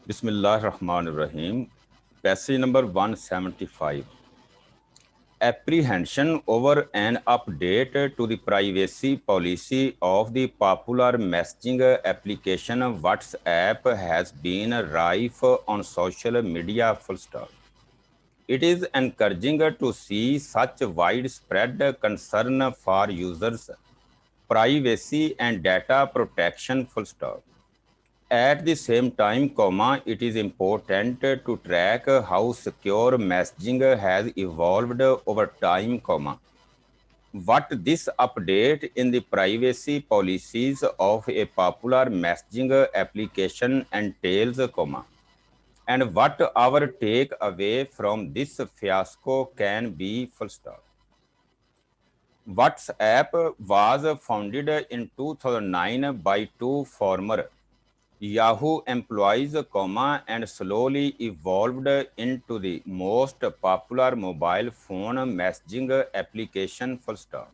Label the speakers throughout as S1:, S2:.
S1: Bismillahirrahmanirrahim. Passage number 175. Apprehension over an update to the privacy policy of the popular messaging application WhatsApp has been rife on social media. Full stop. It is encouraging to see such widespread concern for users' privacy and data protection. Full stop. At the same time, it is important to track how secure messaging has evolved over time, what this update in the privacy policies of a popular messaging application entails, and what our take away from this fiasco can be. Full stop. WhatsApp was founded in 2009 by two former Yahoo employees, and slowly evolved into the most popular mobile phone messaging application. Full stop.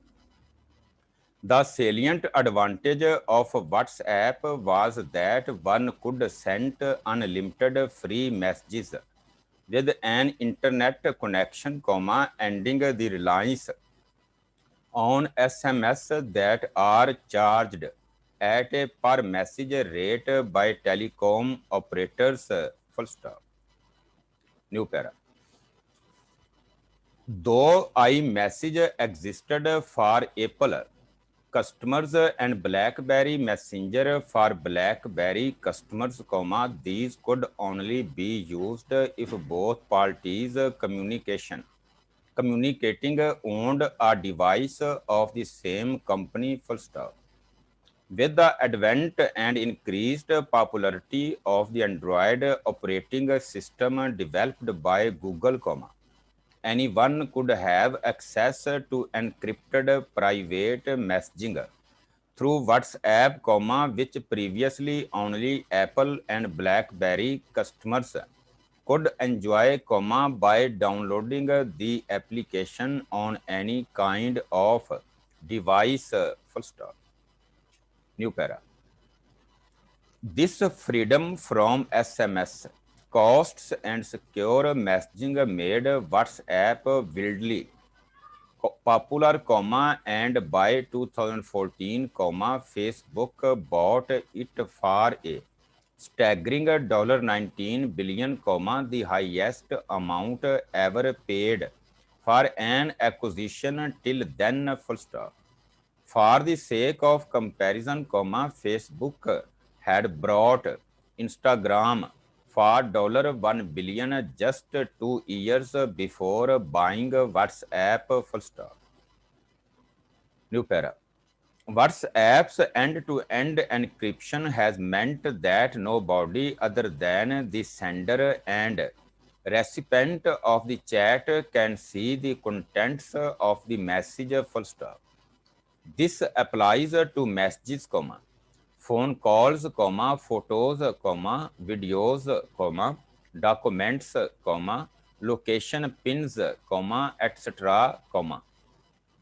S1: The salient advantage of WhatsApp was that one could send unlimited free messages with an internet connection, ending the reliance on SMS that are charged at a per message rate by telecom operators. Full stop. New para. Though iMessage existed for Apple customers and BlackBerry Messenger for BlackBerry customers, these could only be used if both parties communicating owned a device of the same company. Full stop. With the advent and increased popularity of the Android operating system developed by Google, anyone could have access to encrypted private messaging through WhatsApp, which previously only Apple and BlackBerry customers could enjoy, by downloading the application on any kind of device. Full stop. New para. This freedom from SMS, costs, and secure messaging made WhatsApp wildly popular, and by 2014, Facebook bought it for a staggering $19 billion, the highest amount ever paid for an acquisition till then. Full stop. For the sake of comparison, Facebook had brought Instagram for $1 billion just 2 years before buying WhatsApp. Full stop. New para. WhatsApp's end-to-end encryption has meant that nobody other than the sender and recipient of the chat can see the contents of the message. Full stop. This applies to messages, phone calls, photos, videos, documents, location pins, etc.,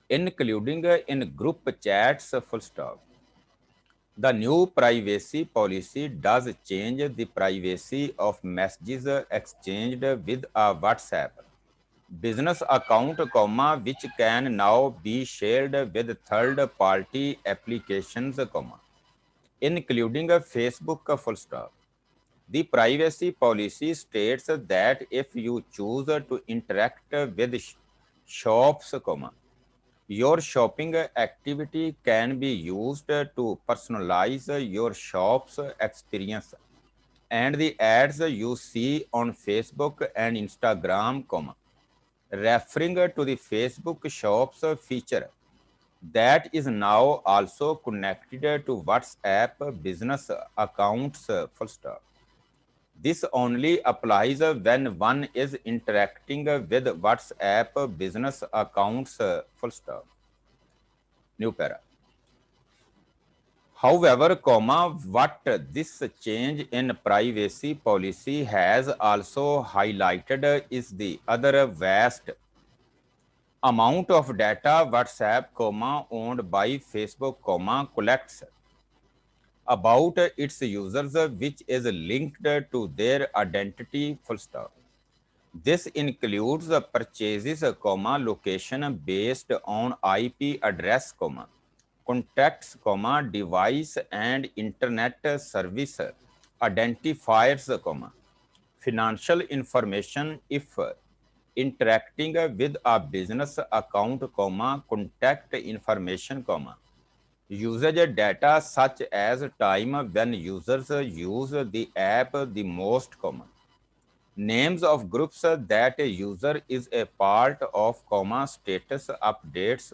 S1: including in group chats. Full stop. The new privacy policy does change the privacy of messages exchanged with a WhatsApp business account, which can now be shared with third-party applications, including Facebook. Full stop. The privacy policy states that if you choose to interact with shops, your shopping activity can be used to personalize your shop's experience, and the ads you see on Facebook and Instagram, referring to the Facebook Shops feature that is now also connected to WhatsApp business accounts. Full stop. This only applies when one is interacting with WhatsApp business accounts. Full stop. New para. However, what this change in privacy policy has also highlighted is the other vast amount of data WhatsApp, owned by Facebook, collects. about its users which is linked to their identity, full stop. This includes the purchases, location based on IP address, contacts, device and internet service identifiers, financial information if interacting with a business account, contact information, usage data such as time when users use the app the most, names of groups that a user is a part of, status updates,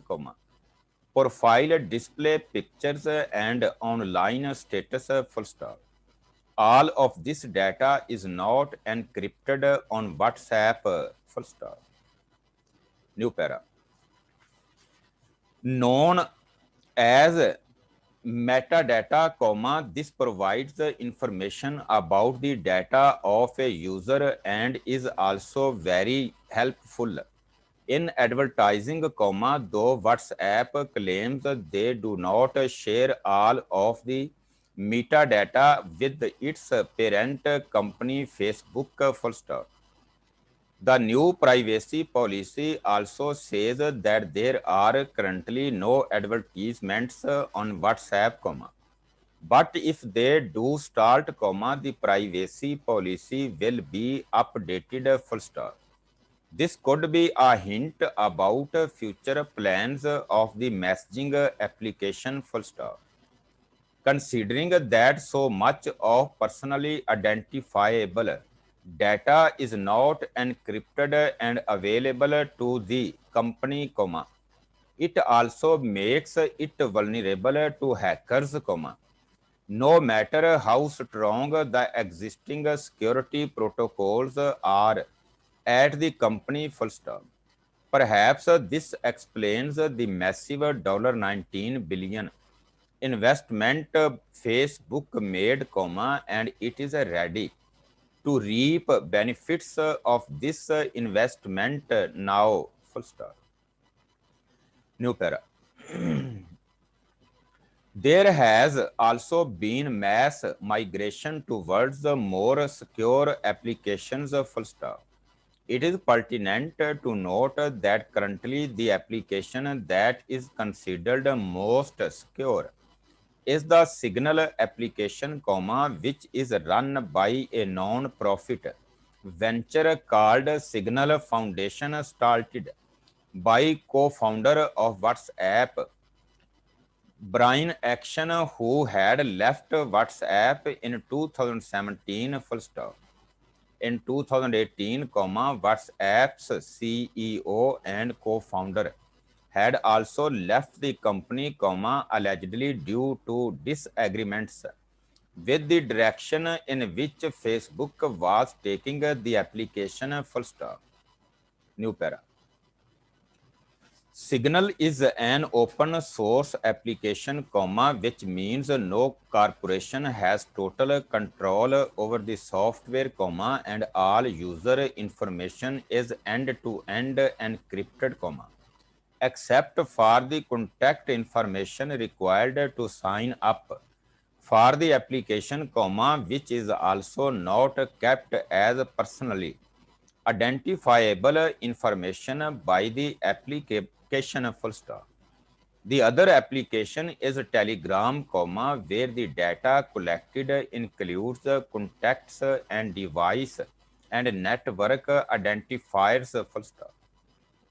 S1: profile display pictures and online status, full stop. All of this data is not encrypted on WhatsApp, full stop. New para. Known as metadata, this provides the information about the data of a user and is also very helpful in advertising, though WhatsApp claims they do not share all of the metadata with its parent company Facebook, full stop. The new privacy policy also says that there are currently no advertisements on WhatsApp, but if they do start, the privacy policy will be updated, full stop. This could be a hint about future plans of the messaging application, full stop. Considering that so much of personally identifiable data is not encrypted and available to the company, it also makes it vulnerable to hackers, no matter how strong the existing security protocols are at the company, full stop. Perhaps this explains the massive $19 billion investment Facebook made, and it is ready to reap benefits of this investment now, full stop. New para. There has also been mass migration towards the more secure applications, full stop. It is pertinent to note that currently the application that is considered most secure is the Signal application, which is run by a non-profit venture called Signal Foundation, started by co-founder of WhatsApp, Brian Acton, who had left WhatsApp in 2017, full stop. In 2018, WhatsApp's CEO and co-founder had also left the company, allegedly due to disagreements with the direction in which Facebook was taking the application, full stop. New para. Signal is an open source application, which means no corporation has total control over the software, and all user information is end-to-end encrypted, except for the contact information required to sign up for the application, which is also not kept as personally identifiable information by the application, full stop. The other application is Telegram, where the data collected includes contacts and device and network identifiers, full stop.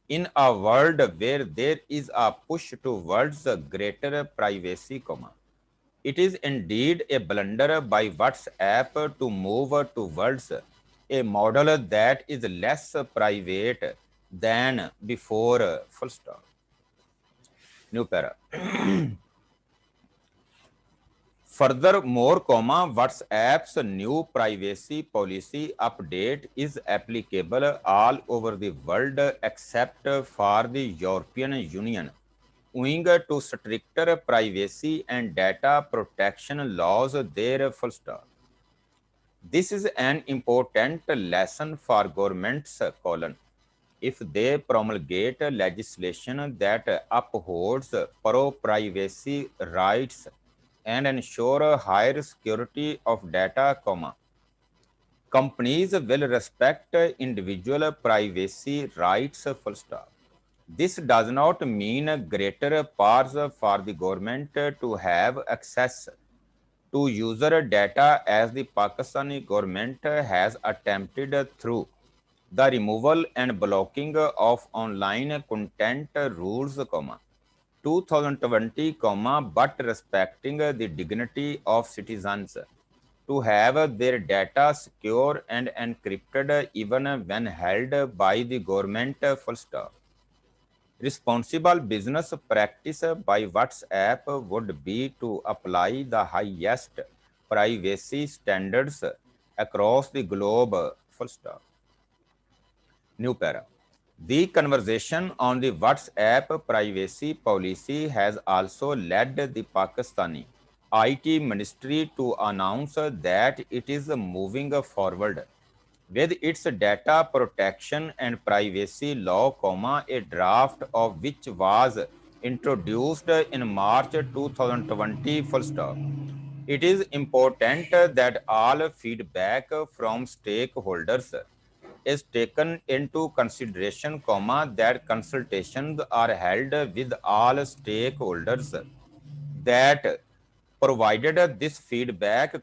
S1: In a world where there is a push towards greater privacy, it is indeed a blunder by WhatsApp to move towards a model that is less private than before, full stop. New para. Furthermore, WhatsApp's new privacy policy update is applicable all over the world except for the European Union, owing to stricter privacy and data protection laws there, full stop. This is an important lesson for governments, if they promulgate legislation that upholds pro-privacy rights and ensure a higher security of data, companies will respect individual privacy rights, full stop. This does not mean greater powers for the government to have access to user data as the Pakistani government has attempted through the removal and blocking of online content rules, 2020, but respecting the dignity of citizens to have their data secure and encrypted even when held by the government, full stop. Responsible business practice by WhatsApp would be to apply the highest privacy standards across the globe, full stop. New para. The conversation on the WhatsApp privacy policy has also led the Pakistani IT ministry to announce that it is moving forward with its data protection and privacy law, a draft of which was introduced in March 2020, full stop. It is important that all feedback from stakeholders is taken into consideration, that consultations are held with all stakeholders, that provided this feedback,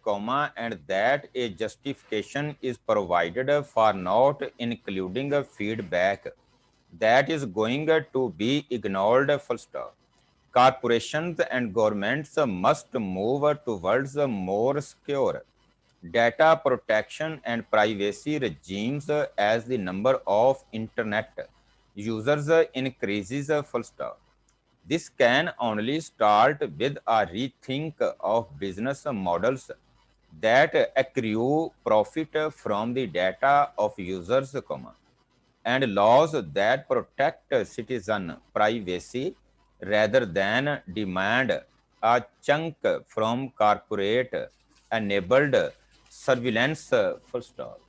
S1: and that a justification is provided for not including a feedback that is going to be ignored, full stop. Corporations and governments must move towards more secure data protection and privacy regimes as the number of internet users increases, full stop. This can only start with a rethink of business models that accrue profit from the data of users, and laws that protect citizen privacy rather than demand a chunk from corporate enabled surveillance, full stop.